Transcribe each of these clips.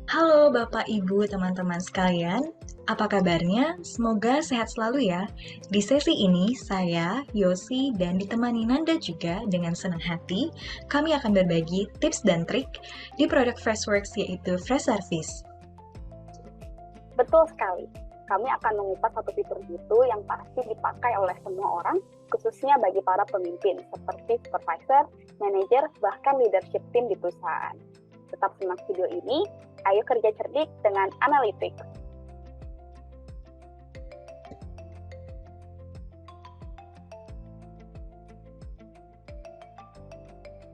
Halo Bapak Ibu teman-teman sekalian, apa kabarnya? Semoga sehat selalu ya. Di sesi ini saya, Yosi, dan ditemani Nanda juga dengan senang hati, kami akan berbagi tips dan trik di produk Freshworks yaitu Fresh Service. Betul sekali. Kami akan mengupas satu fitur gitu yang pasti dipakai oleh semua orang, khususnya bagi para pemimpin, seperti supervisor, manajer, bahkan leadership team di perusahaan. Tetap simak video ini, ayo kerja cerdik dengan Analytics.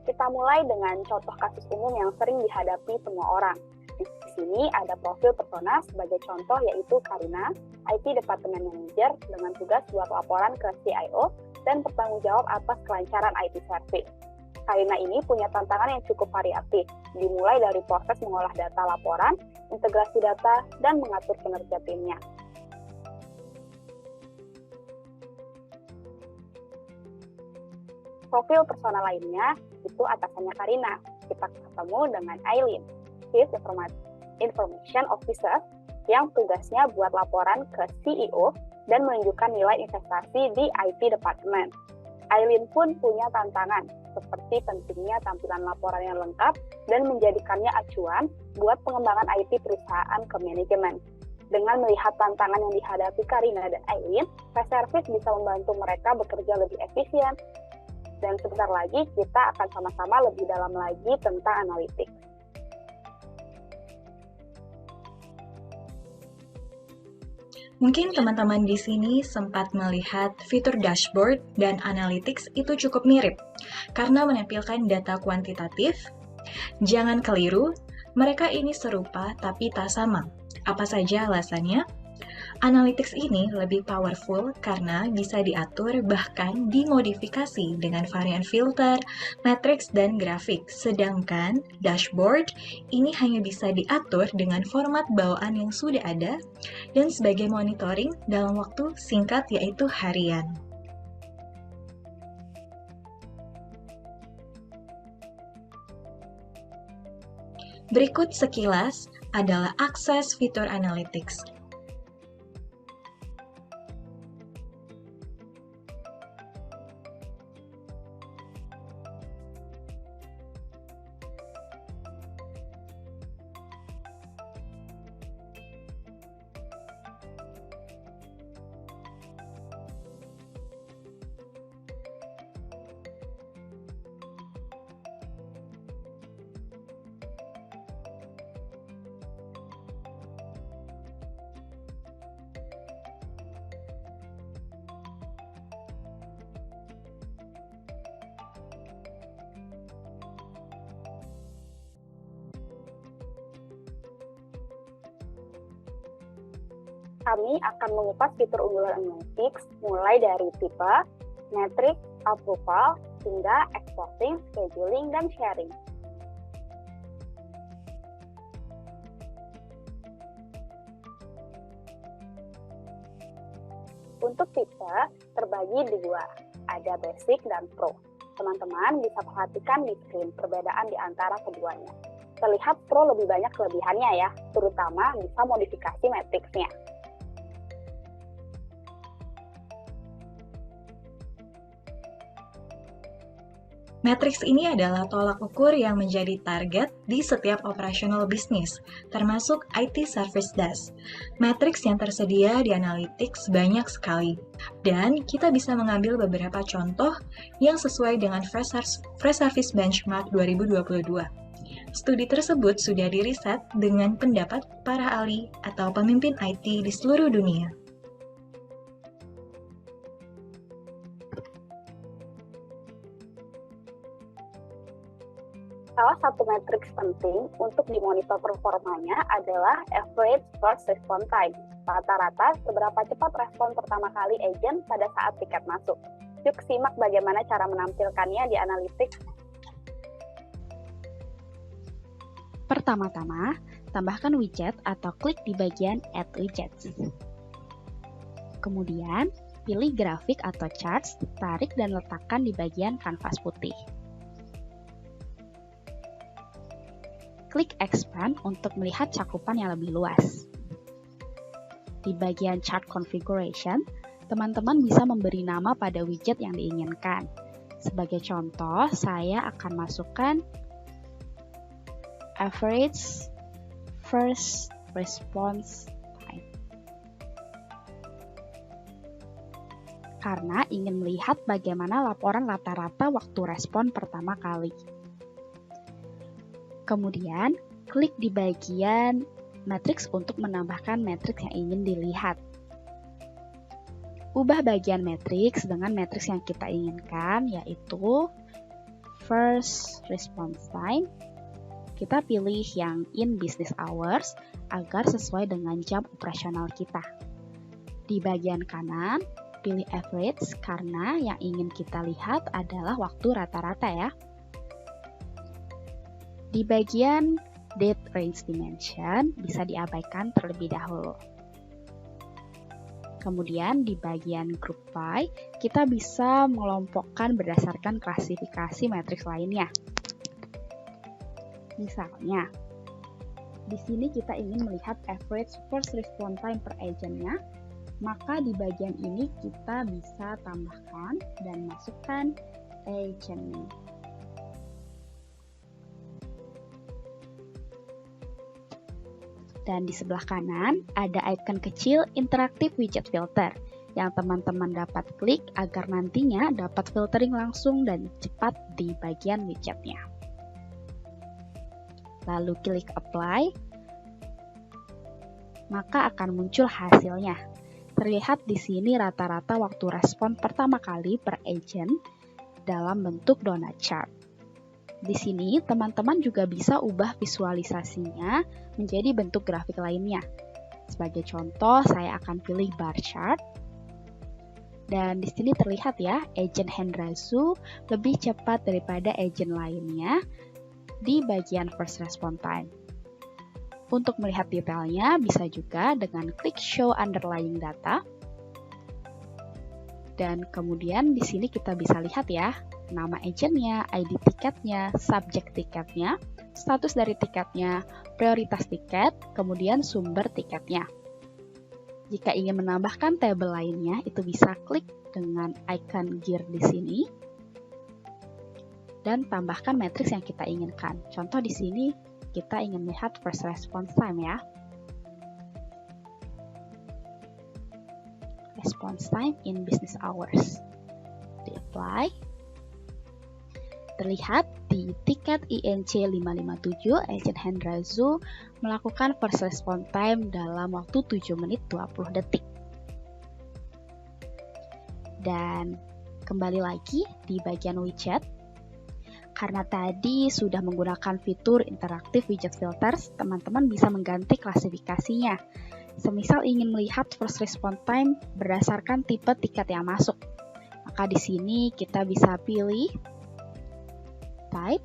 Kita mulai dengan contoh kasus umum yang sering dihadapi semua orang. Di sini ada profil persona sebagai contoh yaitu Karina, IT Department Manager dengan tugas buat laporan ke CIO dan bertanggung jawab atas kelancaran IT service. Karina ini punya tantangan yang cukup variatif, dimulai dari proses mengolah data laporan, integrasi data, dan mengatur kinerja timnya. Profil persona lainnya itu atasannya Karina. Kita ketemu dengan Aileen, Chief Information Officer, yang tugasnya buat laporan ke CEO dan menunjukkan nilai investasi di IT Department. Aileen pun punya tantangan, seperti pentingnya tampilan laporan yang lengkap dan menjadikannya acuan buat pengembangan IT perusahaan ke manajemen. Dengan melihat tantangan yang dihadapi Karina dan Aileen, Fresh Service bisa membantu mereka bekerja lebih efisien. Dan sebentar lagi kita akan sama-sama lebih dalam lagi tentang analytics. Mungkin teman-teman di sini sempat melihat fitur dashboard dan analytics itu cukup mirip karena menampilkan data kuantitatif. Jangan keliru, mereka ini serupa tapi tak sama. Apa saja alasannya? Analytics ini lebih powerful karena bisa diatur bahkan dimodifikasi dengan varian filter, matriks, dan grafik. Sedangkan dashboard ini hanya bisa diatur dengan format bawaan yang sudah ada dan sebagai monitoring dalam waktu singkat yaitu harian. Berikut sekilas adalah akses fitur analytics. Kami akan mengupas fitur unggulan analytics mulai dari tipe, metrik, approval, hingga exporting, scheduling, dan sharing. Untuk tipe terbagi dua, ada basic dan pro. Teman-teman bisa perhatikan di screen perbedaan di antara keduanya. Terlihat pro lebih banyak kelebihannya ya, terutama bisa modifikasi matriksnya. Matriks ini adalah tolak ukur yang menjadi target di setiap operasional bisnis, termasuk IT Service Desk. Matriks yang tersedia di Analytics banyak sekali, dan kita bisa mengambil beberapa contoh yang sesuai dengan Fresh Service Benchmark 2022. Studi tersebut sudah diriset dengan pendapat para ahli atau pemimpin IT di seluruh dunia. Salah satu matriks penting untuk dimonitor performanya adalah average first response time. Rata-rata seberapa cepat respon pertama kali agent pada saat tiket masuk. Yuk simak bagaimana cara menampilkannya di Analytics. Pertama-tama, tambahkan widget atau klik di bagian Add Widgets. Kemudian, pilih grafik atau charts, tarik dan letakkan di bagian kanvas putih. klik Expand untuk melihat cakupan yang lebih luas. Di bagian Chart Configuration, teman-teman bisa memberi nama pada widget yang diinginkan. Sebagai contoh, saya akan masukkan Average First Response Time. Karena ingin melihat bagaimana laporan rata-rata waktu respon pertama kali. Kemudian, klik di bagian Matrix untuk menambahkan matriks yang ingin dilihat. Ubah bagian matriks dengan matriks yang kita inginkan, yaitu First Response Time. Kita pilih yang in business hours agar sesuai dengan jam operasional kita. Di bagian kanan, pilih average karena yang ingin kita lihat adalah waktu rata-rata ya. Di bagian date range dimension bisa diabaikan terlebih dahulu. Kemudian di bagian group by, kita bisa mengelompokkan berdasarkan klasifikasi matriks lainnya. Misalnya, di sini kita ingin melihat average first response time per agent-nya, maka di bagian ini kita bisa tambahkan dan masukkan agent name. Dan di sebelah kanan ada icon kecil Interactive Widget Filter yang teman-teman dapat klik agar nantinya dapat filtering langsung dan cepat di bagian widgetnya. Lalu klik Apply, maka akan muncul hasilnya. Terlihat di sini rata-rata waktu respon pertama kali per agent dalam bentuk donut chart. Di sini, teman-teman juga bisa ubah visualisasinya menjadi bentuk grafik lainnya. Sebagai contoh, saya akan pilih bar chart. Dan di sini terlihat ya, agent Hendrazu lebih cepat daripada agent lainnya di bagian first response time. Untuk melihat detailnya, bisa juga dengan klik Show Underlying Data. Dan kemudian di sini kita bisa lihat ya, nama agentnya, ID tiketnya, subjek tiketnya, status dari tiketnya, prioritas tiket, kemudian sumber tiketnya. Jika ingin menambahkan tabel lainnya, itu bisa klik dengan icon gear di sini dan tambahkan matriks yang kita inginkan. Contoh di sini kita ingin melihat first response time ya. Response time in business hours. Di-apply. Terlihat di tiket INC 557, agent Hendrazu melakukan first response time dalam waktu 7 menit 20 detik. Dan kembali lagi di bagian widget. Karena tadi sudah menggunakan fitur Interactive Widget Filters, teman-teman bisa mengganti klasifikasinya. Semisal ingin melihat first response time berdasarkan tipe tiket yang masuk. Maka di sini kita bisa pilih type.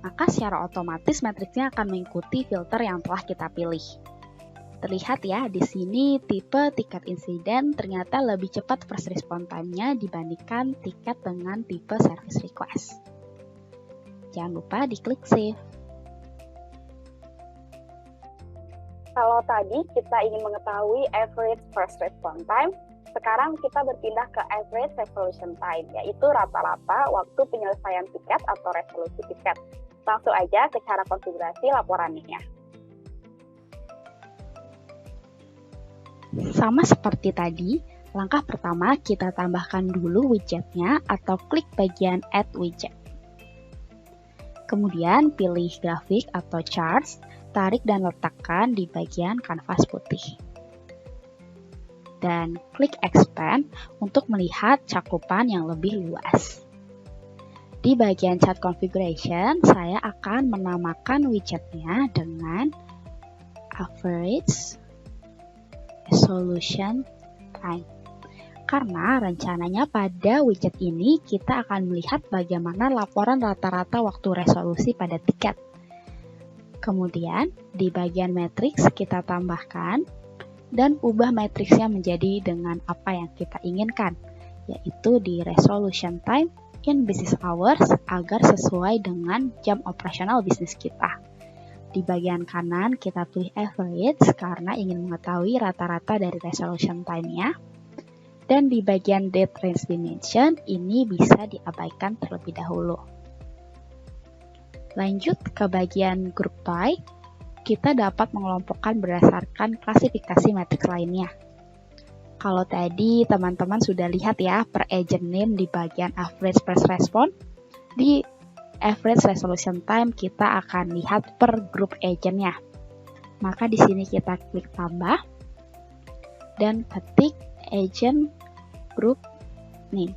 Maka secara otomatis matriksnya akan mengikuti filter yang telah kita pilih. Terlihat ya, di sini tipe tiket insiden ternyata lebih cepat first response time-nya dibandingkan tiket dengan tipe service request. Jangan lupa diklik save. Kalau tadi kita ingin mengetahui average first response time, sekarang kita berpindah ke average resolution time, yaitu rata-rata waktu penyelesaian tiket atau resolusi tiket. Langsung aja ke cara konfigurasi laporannya. Sama seperti tadi, langkah pertama kita tambahkan dulu widgetnya atau klik bagian Add Widget. Kemudian pilih grafik atau charts, tarik dan letakkan di bagian kanvas putih. Dan klik Expand untuk melihat cakupan yang lebih luas. Di bagian Chart Configuration, saya akan menamakan widgetnya dengan Average Resolution Time. Karena rencananya pada widget ini kita akan melihat bagaimana laporan rata-rata waktu resolusi pada tiket. Kemudian di bagian matriks kita tambahkan dan ubah matriksnya menjadi dengan apa yang kita inginkan, yaitu di resolution time masukin business hours agar sesuai dengan jam operasional bisnis kita. Di bagian kanan kita pilih average karena ingin mengetahui rata-rata dari resolution time-nya. Dan di bagian date range dimension ini bisa diabaikan terlebih dahulu. Lanjut ke bagian group by, kita dapat mengelompokkan berdasarkan klasifikasi matriks lainnya. Kalau tadi teman-teman sudah lihat ya per agent name di bagian average first response, di average resolution time kita akan lihat per group agentnya. Maka di sini kita klik tambah dan ketik agent group name.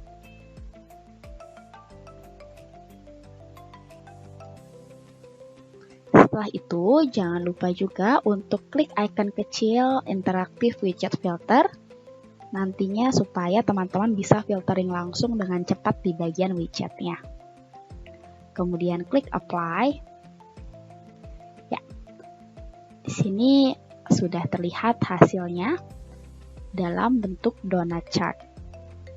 Setelah itu, jangan lupa juga untuk klik icon kecil interactive widget filter nantinya supaya teman-teman bisa filtering langsung dengan cepat di bagian widgetnya. Kemudian klik apply. Ya, di sini sudah terlihat hasilnya dalam bentuk donut chart.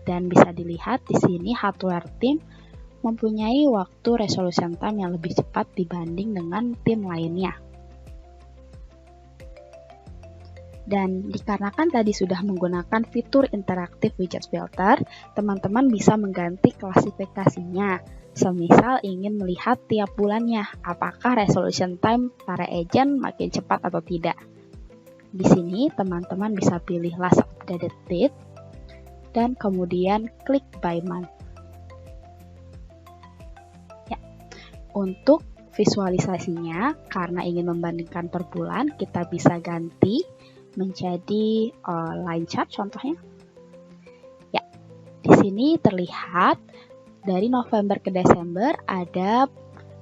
Dan bisa dilihat di sini hardware team mempunyai waktu resolution time yang lebih cepat dibanding dengan tim lainnya. Dan dikarenakan tadi sudah menggunakan fitur interactive widget filter, teman-teman bisa mengganti klasifikasinya. Semisal ingin melihat tiap bulannya, apakah resolution time para agent makin cepat atau tidak. Di sini teman-teman bisa pilih last updated date, dan kemudian klik by month. Ya, untuk visualisasinya, karena ingin membandingkan per bulan, kita bisa ganti menjadi line chart contohnya. Ya, di sini terlihat dari November ke Desember ada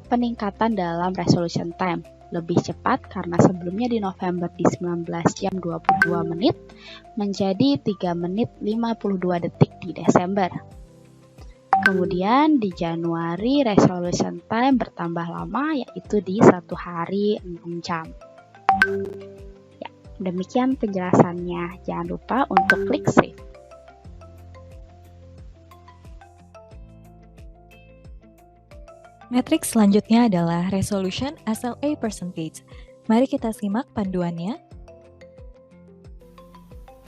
peningkatan dalam resolution time. Lebih cepat karena sebelumnya di November di 19 jam 22 menit menjadi 3 menit 52 detik di Desember. Kemudian di Januari resolution time bertambah lama yaitu di 1 hari 6 jam. Demikian penjelasannya. Jangan lupa untuk klik save. Matriks selanjutnya adalah resolution SLA percentage. Mari kita simak panduannya.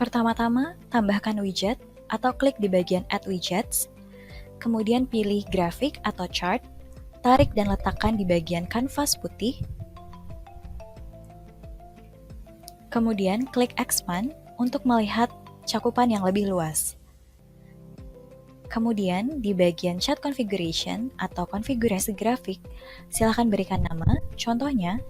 Pertama-tama, tambahkan widget atau klik di bagian Add Widgets. Kemudian pilih grafik atau chart, tarik dan letakkan di bagian kanvas putih. Kemudian klik Expand untuk melihat cakupan yang lebih luas. Kemudian di bagian Chart Configuration atau konfigurasi grafik, silakan berikan nama, contohnya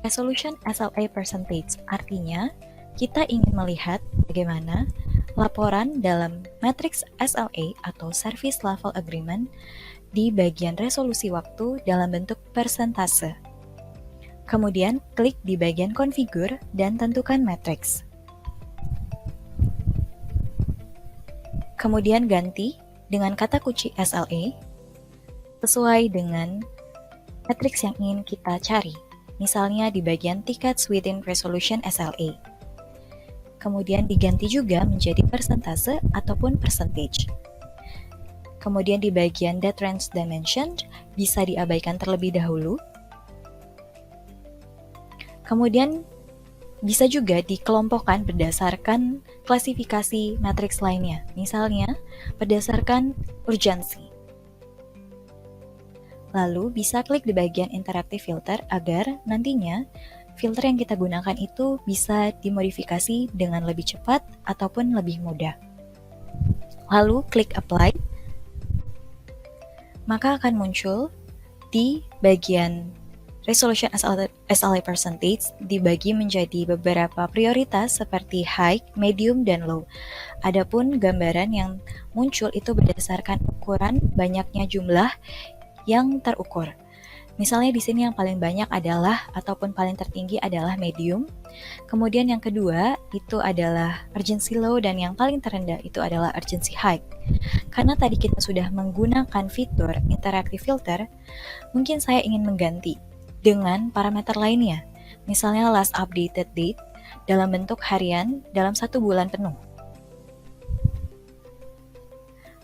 Resolution SLA percentage, artinya kita ingin melihat bagaimana laporan dalam matriks SLA atau Service Level Agreement di bagian resolusi waktu dalam bentuk persentase. Kemudian klik di bagian Configure dan tentukan matriks. Kemudian ganti dengan kata kunci SLA sesuai dengan matriks yang ingin kita cari, misalnya di bagian Tickets Within Resolution SLA. Kemudian diganti juga menjadi persentase ataupun percentage. Kemudian di bagian Date Range Dimension bisa diabaikan terlebih dahulu. Kemudian bisa juga dikelompokkan berdasarkan klasifikasi matriks lainnya, misalnya berdasarkan urgensi. Lalu bisa klik di bagian Interactive Filter agar nantinya filter yang kita gunakan itu bisa dimodifikasi dengan lebih cepat ataupun lebih mudah. Lalu klik Apply, maka akan muncul di bagian Resolution SLA Percentage dibagi menjadi beberapa prioritas seperti High, Medium, dan Low. Adapun gambaran yang muncul itu berdasarkan ukuran banyaknya jumlah yang terukur. Misalnya di sini yang paling banyak adalah ataupun paling tertinggi adalah medium. Kemudian yang kedua itu adalah urgency low dan yang paling terendah itu adalah urgency high. Karena tadi kita sudah menggunakan fitur interactive filter, mungkin saya ingin mengganti. dengan parameter lainnya, misalnya last updated date dalam bentuk harian dalam 1 bulan penuh.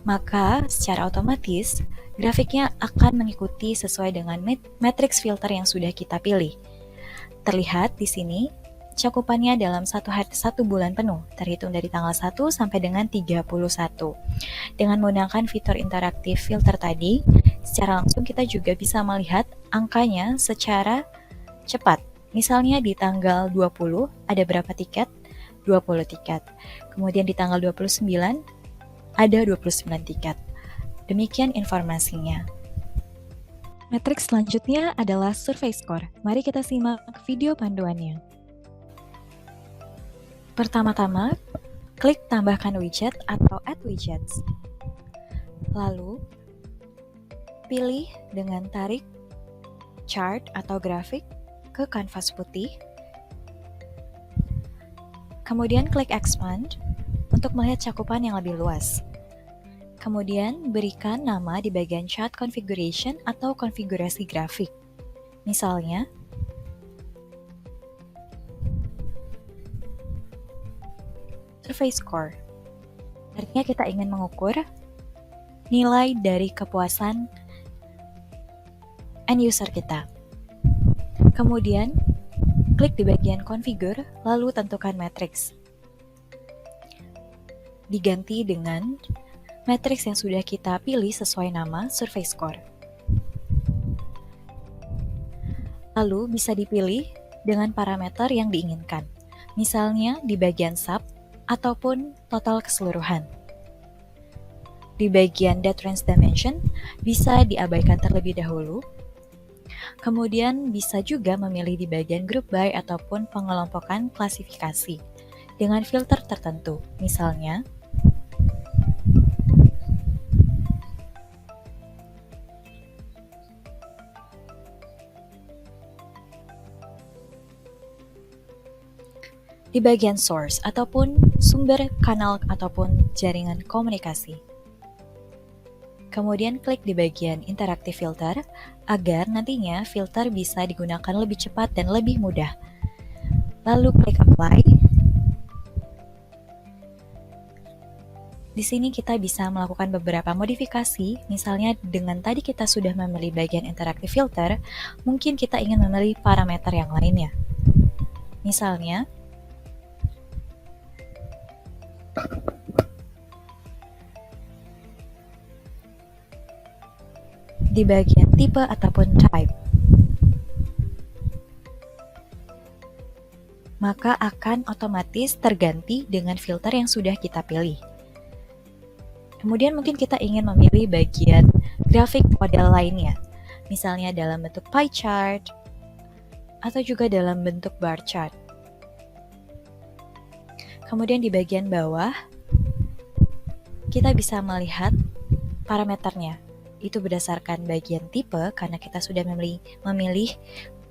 Maka secara otomatis grafiknya akan mengikuti sesuai dengan matriks filter yang sudah kita pilih. Terlihat di sini cakupannya dalam 1 bulan penuh, terhitung dari tanggal 1 sampai dengan 31. Dengan menggunakan fitur interaktif filter tadi, secara langsung kita juga bisa melihat angkanya secara cepat. Misalnya di tanggal 20 ada berapa tiket? 20 tiket. Kemudian di tanggal 29 ada 29 tiket. Demikian informasinya. Matriks selanjutnya adalah survei score. Mari kita simak video panduannya. Pertama-tama, klik tambahkan widget atau add widgets. Lalu, pilih dengan tarik chart atau grafik ke kanvas putih. Kemudian klik expand untuk melihat cakupan yang lebih luas. Kemudian berikan nama di bagian chart configuration atau konfigurasi grafik. Misalnya, survey score. Artinya kita ingin mengukur nilai dari kepuasan end user kita. Kemudian, klik di bagian configure, lalu tentukan matriks. Diganti dengan matriks yang sudah kita pilih sesuai nama survey score. Lalu bisa dipilih dengan parameter yang diinginkan, misalnya di bagian sub ataupun total keseluruhan. Di bagian date range dimension bisa diabaikan terlebih dahulu. Kemudian bisa juga memilih di bagian group by ataupun pengelompokan klasifikasi dengan filter tertentu, misalnya di bagian source ataupun sumber kanal ataupun jaringan komunikasi. Kemudian klik di bagian interaktif filter agar nantinya filter bisa digunakan lebih cepat dan lebih mudah. Lalu klik apply. Di sini kita bisa melakukan beberapa modifikasi, misalnya dengan tadi kita sudah memilih bagian interaktif filter, mungkin kita ingin memilih parameter yang lainnya. Misalnya, di bagian tipe ataupun type, maka akan otomatis terganti dengan filter yang sudah kita pilih. Kemudian mungkin kita ingin memilih bagian grafik model lainnya, misalnya dalam bentuk pie chart atau juga dalam bentuk bar chart. Kemudian di bagian bawah, kita bisa melihat parameternya. Itu berdasarkan bagian tipe karena kita sudah memilih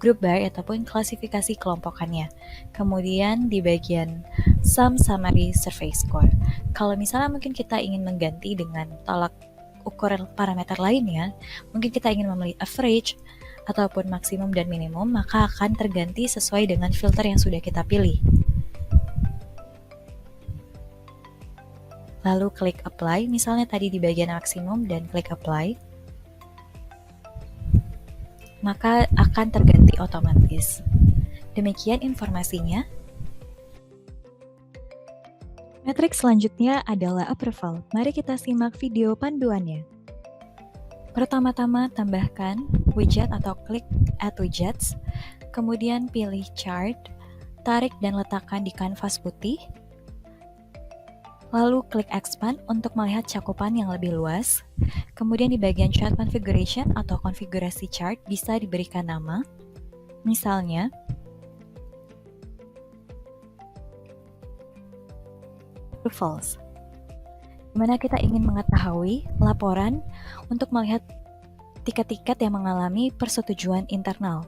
group by ataupun klasifikasi kelompokannya. Kemudian di bagian sum summary survey score. Kalau misalnya mungkin kita ingin mengganti dengan tolak ukur parameter lainnya, mungkin kita ingin memilih average ataupun maksimum dan minimum, maka akan terganti sesuai dengan filter yang sudah kita pilih. Lalu klik apply, misalnya tadi di bagian maksimum dan klik apply, maka akan terganti otomatis. Demikian informasinya. Matriks selanjutnya adalah approval. Mari kita simak video panduannya. Pertama-tama tambahkan widget atau klik add widgets, kemudian pilih chart, tarik dan letakkan di kanvas putih, lalu klik expand untuk melihat cakupan yang lebih luas. Kemudian di bagian chart configuration atau konfigurasi chart bisa diberikan nama, misalnya approvals, di mana kita ingin mengetahui laporan untuk melihat tiket-tiket yang mengalami persetujuan internal.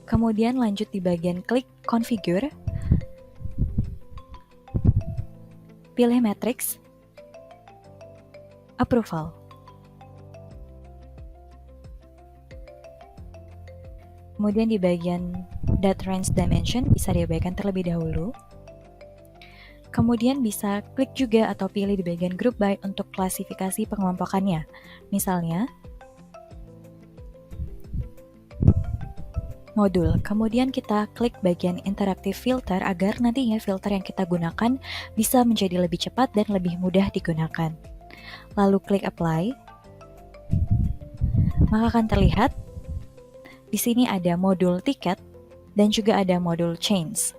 Kemudian lanjut di bagian klik configure, pilih matriks, approval. Kemudian di bagian date range dimension bisa diabaikan terlebih dahulu. Kemudian bisa klik juga atau pilih di bagian group by untuk klasifikasi pengelompokannya. Misalnya, modul. Kemudian kita klik bagian interactive filter agar nantinya filter yang kita gunakan bisa menjadi lebih cepat dan lebih mudah digunakan. Lalu klik apply. Maka akan terlihat di sini ada modul tiket dan juga ada modul change.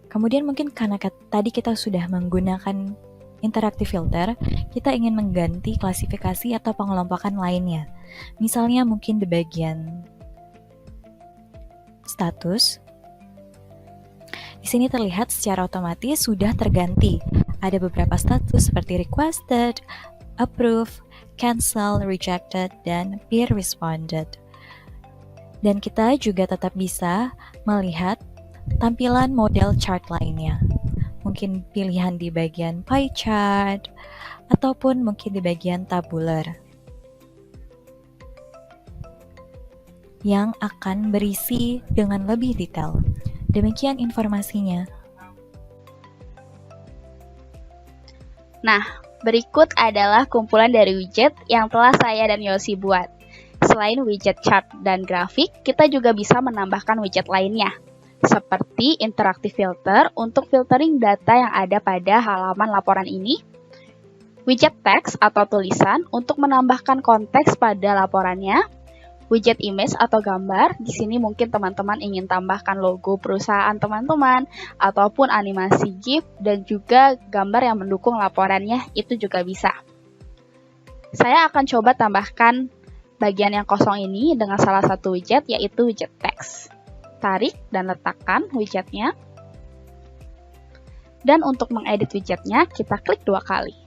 Kemudian mungkin karena tadi kita sudah menggunakan interactive filter, kita ingin mengganti klasifikasi atau pengelompokan lainnya. Misalnya mungkin di bagian status. Di sini terlihat secara otomatis sudah terganti. Ada beberapa status seperti requested, approved, cancel, rejected, dan peer responded. Dan kita juga tetap bisa melihat tampilan model chart lainnya. Mungkin pilihan di bagian pie chart, ataupun mungkin di bagian tabular. Yang akan berisi dengan lebih detail. Demikian informasinya. Nah, berikut adalah kumpulan dari widget yang telah saya dan Yosi buat. Selain widget chart dan grafik, kita juga bisa menambahkan widget lainnya, seperti interactive filter untuk filtering data yang ada pada halaman laporan ini, widget teks atau tulisan untuk menambahkan konteks pada laporannya, widget image atau gambar. Di sini mungkin teman-teman ingin tambahkan logo perusahaan teman-teman, ataupun animasi GIF, dan juga gambar yang mendukung laporannya, itu juga bisa. Saya akan coba tambahkan bagian yang kosong ini dengan salah satu widget, yaitu widget teks. Tarik dan letakkan widgetnya. Dan untuk mengedit widgetnya, kita klik 2 kali.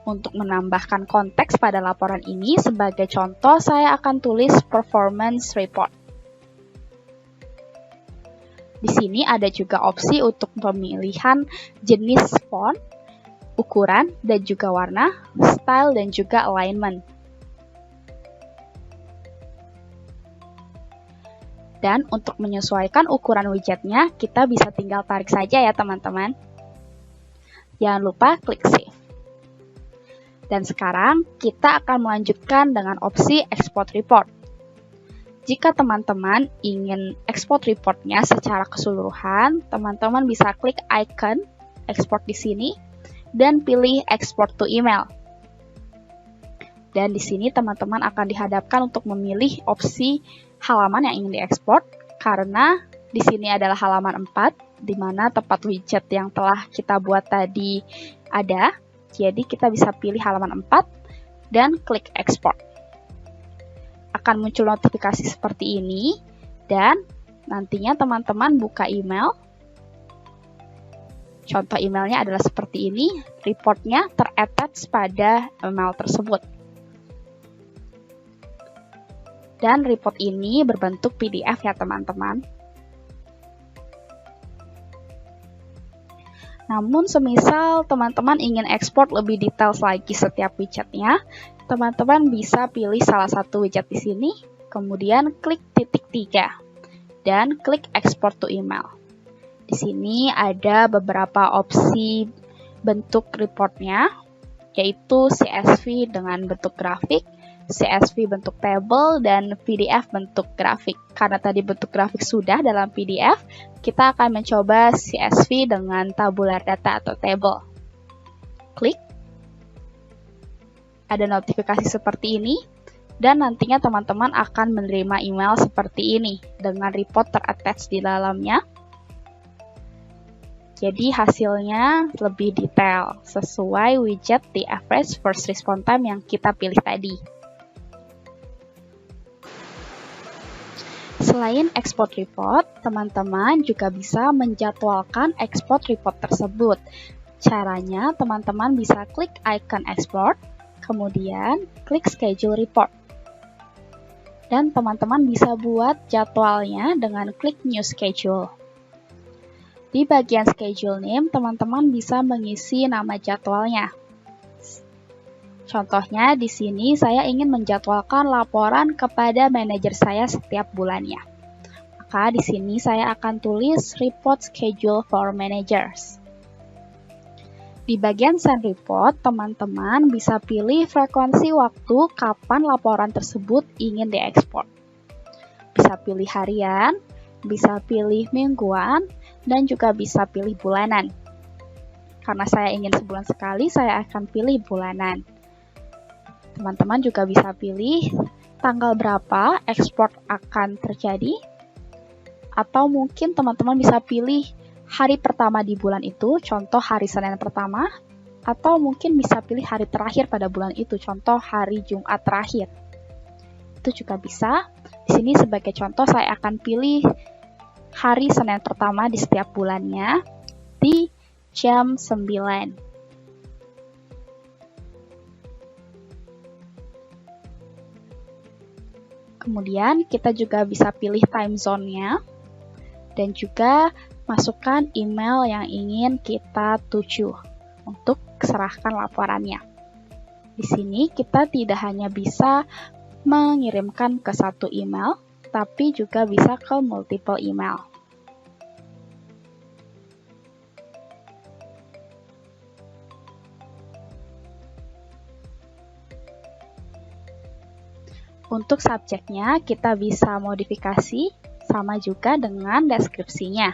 Untuk menambahkan konteks pada laporan ini, sebagai contoh saya akan tulis performance report. Di sini ada juga opsi untuk pemilihan jenis font, ukuran, dan juga warna, style, dan juga alignment. Dan untuk menyesuaikan ukuran widgetnya, kita bisa tinggal tarik saja ya teman-teman. Jangan lupa klik save. Dan sekarang kita akan melanjutkan dengan opsi export report. Jika teman-teman ingin export reportnya secara keseluruhan, teman-teman bisa klik icon export di sini dan pilih export to email. Dan di sini teman-teman akan dihadapkan untuk memilih opsi halaman yang ingin diekspor, karena di sini adalah halaman 4, di mana tempat widget yang telah kita buat tadi ada. Jadi kita bisa pilih halaman 4 dan klik export. Akan muncul notifikasi seperti ini, dan nantinya teman-teman buka email. Contoh emailnya adalah seperti ini, reportnya ter-attach pada email tersebut. Dan report ini berbentuk PDF ya teman-teman. Namun semisal teman-teman ingin ekspor lebih detail lagi setiap widgetnya, teman-teman bisa pilih salah satu widget di sini, kemudian klik titik 3, dan klik export to email. Di sini ada beberapa opsi bentuk reportnya, yaitu CSV dengan bentuk grafik, CSV bentuk table, dan PDF bentuk grafik. Karena tadi bentuk grafik sudah dalam PDF, kita akan mencoba CSV dengan tabular data atau table. Klik. Ada notifikasi seperti ini, dan nantinya teman-teman akan menerima email seperti ini, dengan report ter-attach di dalamnya. Jadi hasilnya lebih detail, sesuai widget the average first response time yang kita pilih tadi. Selain export report, teman-teman juga bisa menjadwalkan export report tersebut. Caranya, teman-teman bisa klik icon export, kemudian klik schedule report. Dan teman-teman bisa buat jadwalnya dengan klik new schedule. Di bagian schedule name, teman-teman bisa mengisi nama jadwalnya. Contohnya di sini saya ingin menjadwalkan laporan kepada manajer saya setiap bulannya. Maka di sini saya akan tulis report schedule for managers. Di bagian send report, teman-teman bisa pilih frekuensi waktu kapan laporan tersebut ingin diekspor. Bisa pilih harian, bisa pilih mingguan, dan juga bisa pilih bulanan. Karena saya ingin sebulan sekali, saya akan pilih bulanan. Teman-teman juga bisa pilih tanggal berapa ekspor akan terjadi, atau mungkin teman-teman bisa pilih hari pertama di bulan itu, contoh hari Senin pertama, atau mungkin bisa pilih hari terakhir pada bulan itu, contoh hari Jumat terakhir. Itu juga bisa. Di sini sebagai contoh saya akan pilih hari Senin pertama di setiap bulannya di jam 9. Kemudian kita juga bisa pilih time zone-nya dan juga masukkan email yang ingin kita tuju untuk serahkan laporannya. Di sini kita tidak hanya bisa mengirimkan ke satu email, tapi juga bisa ke multiple email. Untuk subjeknya kita bisa modifikasi sama juga dengan deskripsinya.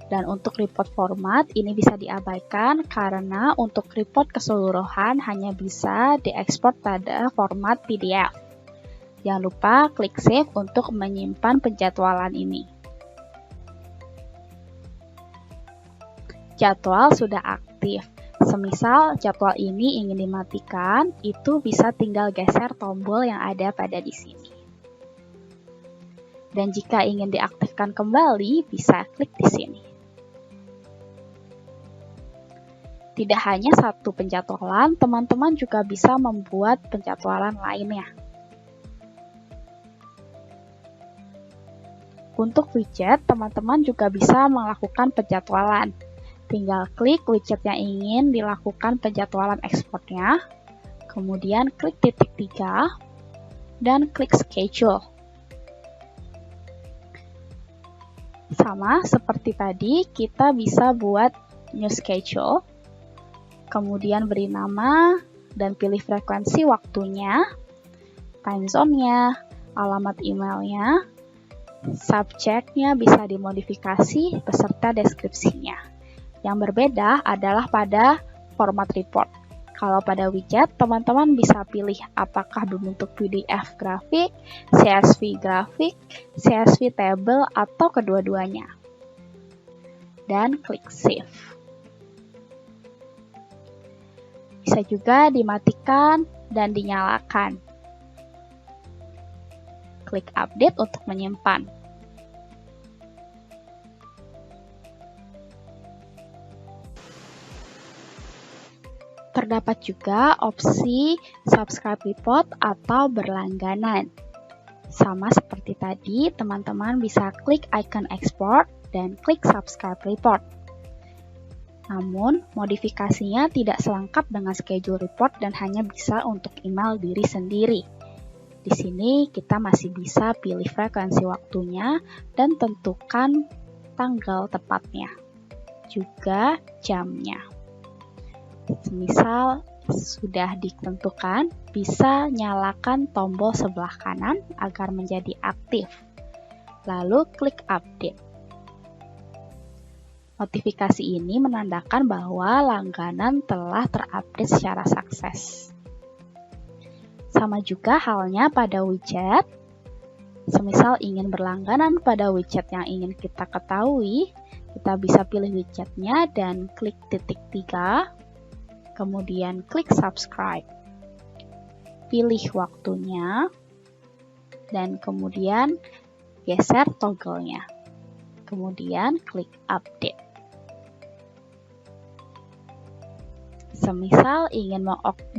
Dan untuk report format ini bisa diabaikan karena untuk report keseluruhan hanya bisa diekspor pada format PDF. Jangan lupa klik save untuk menyimpan penjadwalan ini. Jadwal sudah aktif. Semisal jadwal ini ingin dimatikan, itu bisa tinggal geser tombol yang ada pada di sini. Dan jika ingin diaktifkan kembali, bisa klik di sini. Tidak hanya satu penjadwalan, teman-teman juga bisa membuat penjadwalan lainnya. Untuk widget, teman-teman juga bisa melakukan penjadwalan. Tinggal klik widget yang ingin dilakukan penjadwalan ekspornya, kemudian klik titik 3, dan klik schedule. Sama seperti tadi, kita bisa buat new schedule, kemudian beri nama, dan pilih frekuensi waktunya, time zone-nya, alamat emailnya, subjeknya bisa dimodifikasi beserta deskripsinya. Yang berbeda adalah pada format report. Kalau pada widget, teman-teman bisa pilih apakah berbentuk PDF grafik, CSV grafik, CSV table, atau kedua-duanya. Dan klik save. Bisa juga dimatikan dan dinyalakan. Klik update untuk menyimpan. Terdapat juga opsi subscribe report atau berlangganan. Sama seperti tadi, teman-teman bisa klik icon export dan klik subscribe report. Namun, modifikasinya tidak selengkap dengan schedule report dan hanya bisa untuk email diri sendiri. Di sini kita masih bisa pilih frekuensi waktunya dan tentukan tanggal tepatnya, juga jamnya. Semisal sudah ditentukan, bisa nyalakan tombol sebelah kanan agar menjadi aktif. Lalu klik update. Notifikasi ini menandakan bahwa langganan telah terupdate secara sukses. Sama juga halnya pada widget. Semisal ingin berlangganan pada widget yang ingin kita ketahui, kita bisa pilih widgetnya dan klik titik 3. Kemudian klik subscribe, pilih waktunya, dan kemudian geser toggle-nya. Kemudian klik update. Semisal ingin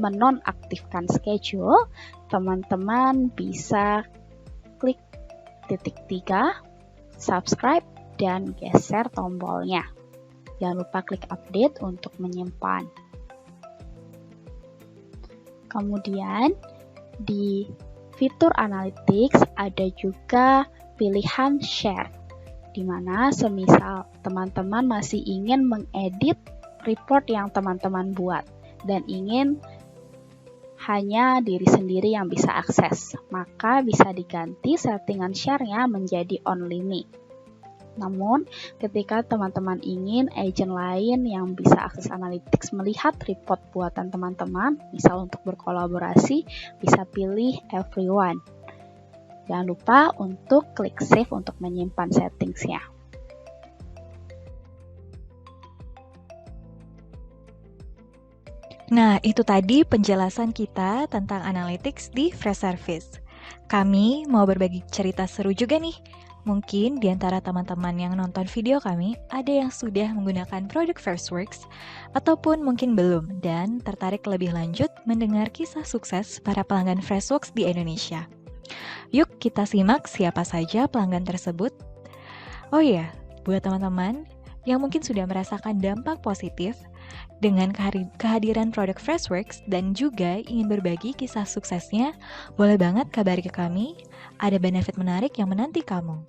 menonaktifkan schedule, teman-teman bisa klik titik 3, subscribe, dan geser tombolnya. Jangan lupa klik update untuk menyimpan. Kemudian di fitur analytics ada juga pilihan share, di mana semisal teman-teman masih ingin mengedit report yang teman-teman buat dan ingin hanya diri sendiri yang bisa akses, maka bisa diganti settingan share-nya menjadi only me. Namun, ketika teman-teman ingin agent lain yang bisa akses analytics melihat report buatan teman-teman, misal untuk berkolaborasi, bisa pilih everyone. Jangan lupa untuk klik save untuk menyimpan settingsnya. Nah, itu tadi penjelasan kita tentang analytics di Freshservice. Kami mau berbagi cerita seru juga nih. Mungkin di antara teman-teman yang nonton video kami, ada yang sudah menggunakan produk Freshworks, ataupun mungkin belum, dan tertarik lebih lanjut mendengar kisah sukses para pelanggan Freshworks di Indonesia. Yuk kita simak siapa saja pelanggan tersebut. Oh iya, buat teman-teman yang mungkin sudah merasakan dampak positif dengan kehadiran produk Freshworks dan juga ingin berbagi kisah suksesnya, boleh banget kabari ke kami, ada benefit menarik yang menanti kamu.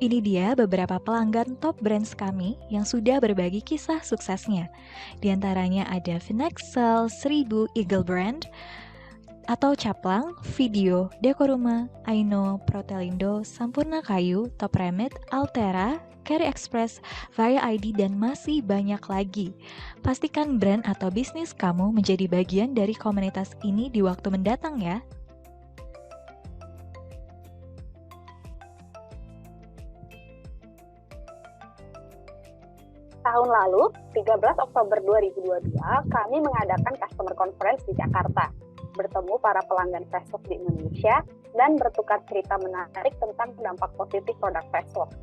Ini dia beberapa pelanggan top brands kami yang sudah berbagi kisah suksesnya. Di antaranya ada Finaxel, 1000, Eagle Brand, atau Caplang, Video, Dekoruma, Aino, Protelindo, Sampurna Kayu, Top Remit, Altera, Carry Express, Via ID, dan masih banyak lagi. Pastikan brand atau bisnis kamu menjadi bagian dari komunitas ini di waktu mendatang ya. Tahun lalu, 13 Oktober 2022, kami mengadakan Customer Conference di Jakarta, bertemu para pelanggan Freshworks di Indonesia, dan bertukar cerita menarik tentang dampak positif produk Freshworks.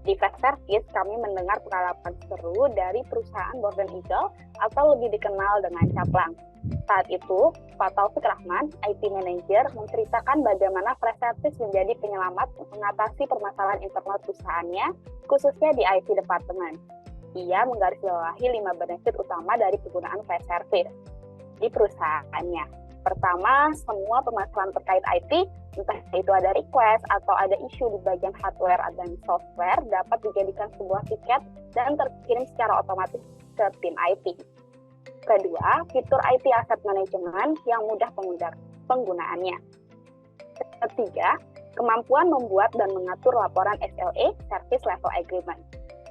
Di Freshservice, kami mendengar pengalaman seru dari perusahaan Golden Eagle atau lebih dikenal dengan Caplang. Saat itu, Pak Taufik Rahman, IT Manager, menceritakan bagaimana Freshservice menjadi penyelamat mengatasi permasalahan internal perusahaannya, khususnya di IT Department. Ia menggarisbawahi 5 benefit utama dari penggunaan Freshservice di perusahaannya. Pertama, semua permasalahan terkait IT, entah itu ada request atau ada isu di bagian hardware dan software, dapat dijadikan sebuah tiket dan terkirim secara otomatis ke tim IT. Kedua, fitur IT Asset Management yang mudah penggunaannya. Ketiga, kemampuan membuat dan mengatur laporan SLA, Service Level Agreement.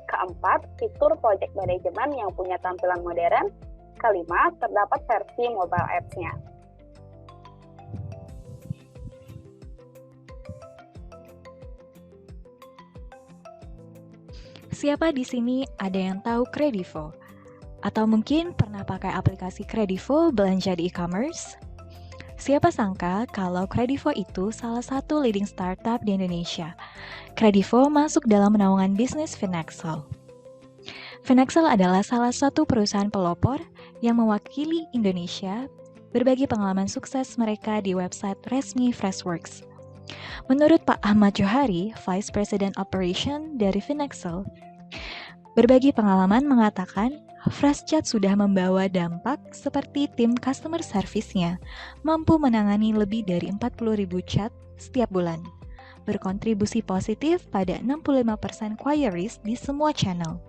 Keempat, fitur project management yang punya tampilan modern. Kelima, terdapat versi mobile apps-nya. Siapa di sini ada yang tahu Kredivo? Atau mungkin pernah pakai aplikasi Kredivo belanja di e-commerce? Siapa sangka kalau Kredivo itu salah satu leading startup di Indonesia. Kredivo masuk dalam naungan bisnis Finaxel. Finaxel adalah salah satu perusahaan pelopor yang mewakili Indonesia berbagi pengalaman sukses mereka di website resmi Freshworks. Menurut Pak Ahmad Johari, Vice President Operation dari Finaxel, berbagi pengalaman mengatakan Freshchat sudah membawa dampak seperti tim customer service-nya mampu menangani lebih dari 40.000 chat setiap bulan, berkontribusi positif pada 65% queries di semua channel.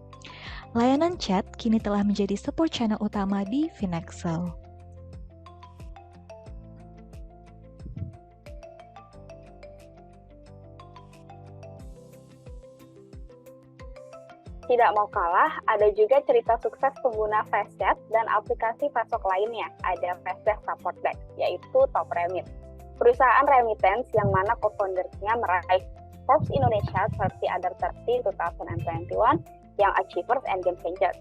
Layanan chat kini telah menjadi support channel utama di Finaxel. Tidak mau kalah, ada juga cerita sukses pengguna Freshchat dan aplikasi Freshworks lainnya. Ada Freshdesk Support Desk, yaitu Top Remit. Perusahaan remittance yang mana co-foundersnya meraih Forbes Indonesia versi Under 30 2021 yang Achievers and Game Changers.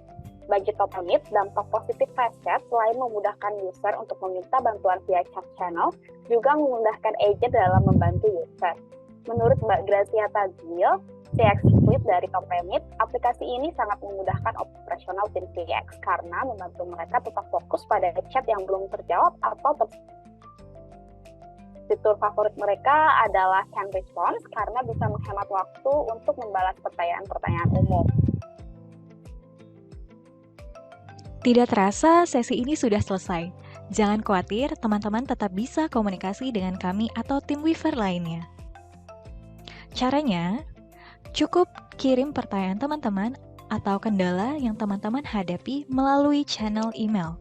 Bagi Top Remit, dampak positif Freshchat selain memudahkan user untuk meminta bantuan via chat channel, juga memudahkan agent dalam membantu user. Menurut Mbak Gracia Tagil, CX Lead dari Top Remit, aplikasi ini sangat memudahkan operasional tim CX karena membantu mereka tetap fokus pada chat yang belum terjawab atau fitur favorit mereka adalah Can Response karena bisa menghemat waktu untuk membalas pertanyaan-pertanyaan umum. Tidak terasa, sesi ini sudah selesai. Jangan khawatir, teman-teman tetap bisa komunikasi dengan kami atau tim Weaver lainnya. Caranya, cukup kirim pertanyaan teman-teman atau kendala yang teman-teman hadapi melalui channel email.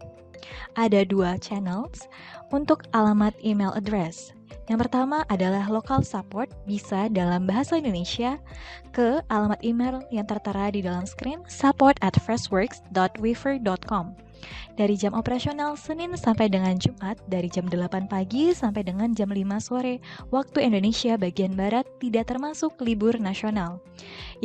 Ada 2 channels untuk alamat email address. Yang pertama adalah local support, bisa dalam bahasa Indonesia ke alamat email yang tertera di dalam screen, support@freshworks.weaver.com. Dari jam operasional Senin sampai dengan Jumat, dari jam 8 pagi sampai dengan jam 5 sore, waktu Indonesia bagian Barat, tidak termasuk libur nasional.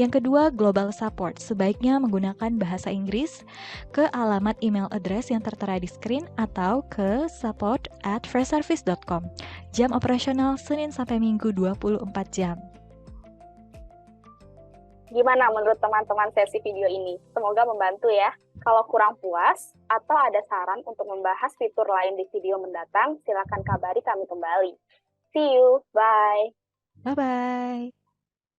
Yang kedua, global support, sebaiknya menggunakan bahasa Inggris ke alamat email address yang tertera di screen atau ke support@freshservice.com. Jam operasional Senin sampai Minggu 24 jam. Gimana menurut teman-teman sesi video ini? Semoga membantu ya. Kalau kurang puas atau ada saran untuk membahas fitur lain di video mendatang, silakan kabari kami kembali. See you, bye. Bye-bye.